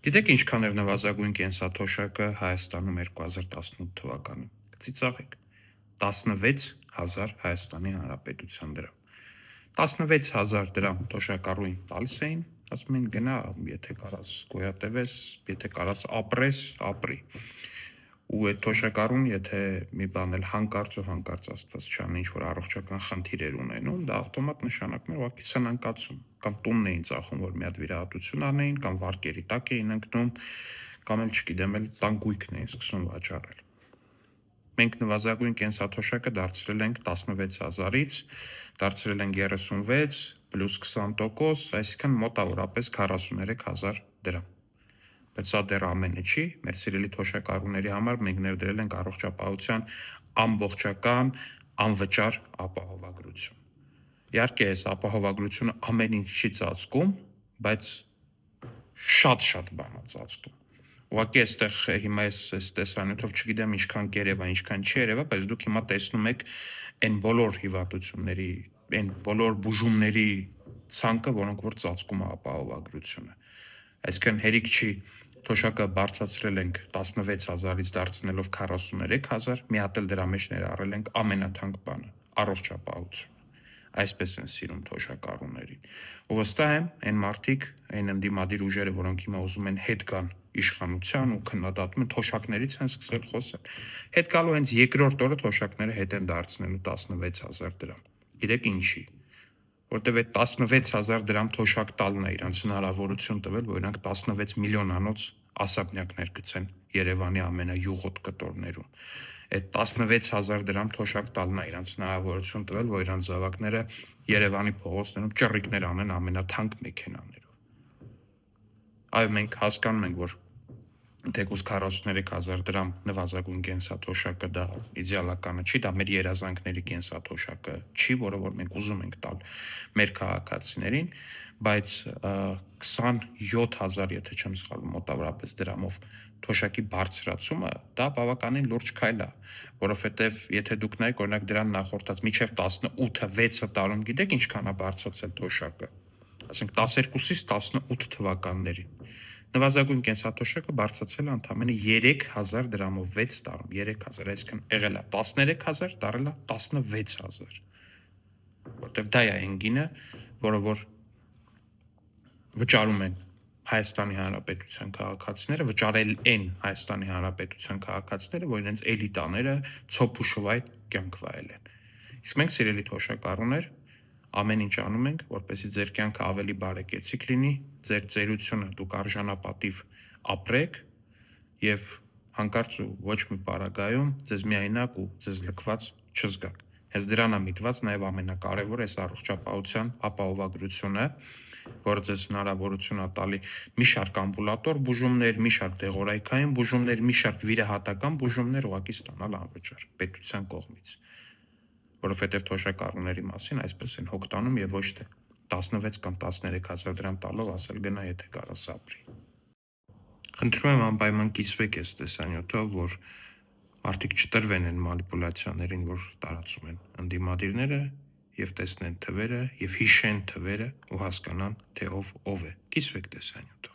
Գիտեք ինչքան էր նվազագույն կենսաթոշակը Հայաստանում 2018 թվականին։ Ծիծաղեք։ 16,000 Հայաստանի Հանրապետության դրամ։ 16,000 դրամ թոշակառուին տալիս էին, ասում են գնա, եթե կարաս գոյատևես, եթե կարաս ապրես, ապրի։ Ու այդ թոշակառուն, եթե մի բան էլ հանկարծ Աստված չանի ինչ-որ առողջական խնդիր էր ունենում, դա ավտոմատ նշանակում էր ուղղակի սնանկացում, կամ տունն էին ծախում, որ մի հատ վիրահատություն անեին, կամ վարկերի տակ էին ընկնում, կամ էլ չգիտեմ, էլ տանկույքն էին սկսում վաճառել։ Մենք նվազագույն կենսաթոշակը դարձրել ենք 16,000-ից, դարձրել ենք 36 պլյուս 20%, այսինքն մոտավորապես 43,000 դրամ։ Բայց սա դեռ ամենը չի, մեր սիրելի թոշակառուների համար մենք ներդրել ենք առողջապահության ամբողջական անվճար ապահովագրություն։ Իհարկե, այս ապահովագրությունը ամեն ինչ չի ծածկում, բայց շատ բան է ծածկում։ Ուղղակի այստեղ հիմա այս տեսանյութով չգիտեմ ինչքան կերևա, ինչքան չի երևա, բայց դուք հիմա տեսնում եք այն բոլոր հիվանդությունների, այն բոլոր բուժումների ցանկը, որոնք որ ծածկում է ապահովագրությունը։ Այսինքն հերիք չի թոշակը բարձրացրել ենք 16,000-ից դարձնելով 43,000, մի հատ էլ դրա մեջ ներառել ենք ամենաթանկ բանը՝ առողջապահություն։ Այսպես են սիրում թոշակառուներին։ Ու վստահ եմ, այն մարդիկ, այն ընդդիմադիր ուժերը, որոնք հիմա ուզում են հետ գան իշխանության ու քննադատում են, թոշակներից են սկսել խոսել։ Հետ գալու հենց երկրորդ օրը թոշակները հետ են դարձնելու 16,000 դրամ։ Գիտեք ինչի։ Որտեւ այդ 16,000 դրամ թոշակ տալն է իրանց հնարավորություն տվել, որ իրանք 16 միլիոնանոց ասաբնյակներ գցեն Երևանի ամենայուղոտ կտորներում։ Այդ 16,000 դրամ թոշակ տալն է իրանց հնարավորություն տվել, որ իրանց զավակները Երևանի փողոցներում ճռիկներ անեն ամենաթանկ մեքենաներով։ Այո, մենք հասկանում ենք, որ թեկուզ 43,000 դրամ նվազագույն կենսաթոշակը դա իդեալականը չի, դա մեր երազանքների կենսաթոշակը չի, որը որ մենք ուզում ենք տալ մեր քաղաքացիներին, բայց 27,000, եթե չեմ սխալվում, մոտավորապես դրամով թոշակի բարձրացումը դա բավականին լուրջ քայլ է, որովհետև եթե դուք նայեք, օրինակ դրան նախորդած միջև 18-6 տարում, գիտեք ինչքան է բարձրացել թոշակը, ասենք 12-ից 18 թվականներին։ Նվազագույն կենսաթոշակը բարձրացել է ընդամենը 3,000 դրամով 6 տարում, 3,000, այսինքն եղել է 13,000, դարել է 16,000, որտեվ դա է այն գինը, որը որ վճարում են Հայաստանի Հանրապետության քաղաքացիները, վճարել են Հայաստանի Հանրապետության քաղաքացիները, որ իրենց էլիտաները ցոփ ու շվայտ կյանք վայել են։ Իսկ մենք, սիրելի թոշակառուներ, ամեն ինչ անում ենք, որպեսզի ձեր կյանքը ավելի բարեկեցիկ լինի, ձեր ծերությունը դուք արժանապատիվ ապրեք եւ հանկարծ ու ոչ մի պարագայում ձեզ միայնակ ու ձեզ լքված չզգաք։ Հենց դրան է միտված նաեւ ամենակարևորը այս առողջապահության ապահովագրությունը, որը ձեզ հնարավորություն է տալի մի շարք ամբուլատոր բուժումներ, մի շարք դեղորայքային բուժումներ, մի շարք վիրահատական բուժումներ ուղղակի ստանալ անվճար պետության կողմից, որովհետև թոշակառուների մասին այսպես են հոգ տանում եւ ոչ թե 16 կամ 13,000 դրամ տալով ասել գնա, եթե կարաս ապրի։ Խնդրում եմ անպայման կիսվեք այս տեսանյութով, որ մարդիկ չտրվեն այն մանիպուլյացիաներին, որ տարածում են ընդդիմադիրները եւ տեսնեն թվերը եւ հիշեն թվերը ու հասկանան, թե ով է։ Կիսվեք տեսանյութով։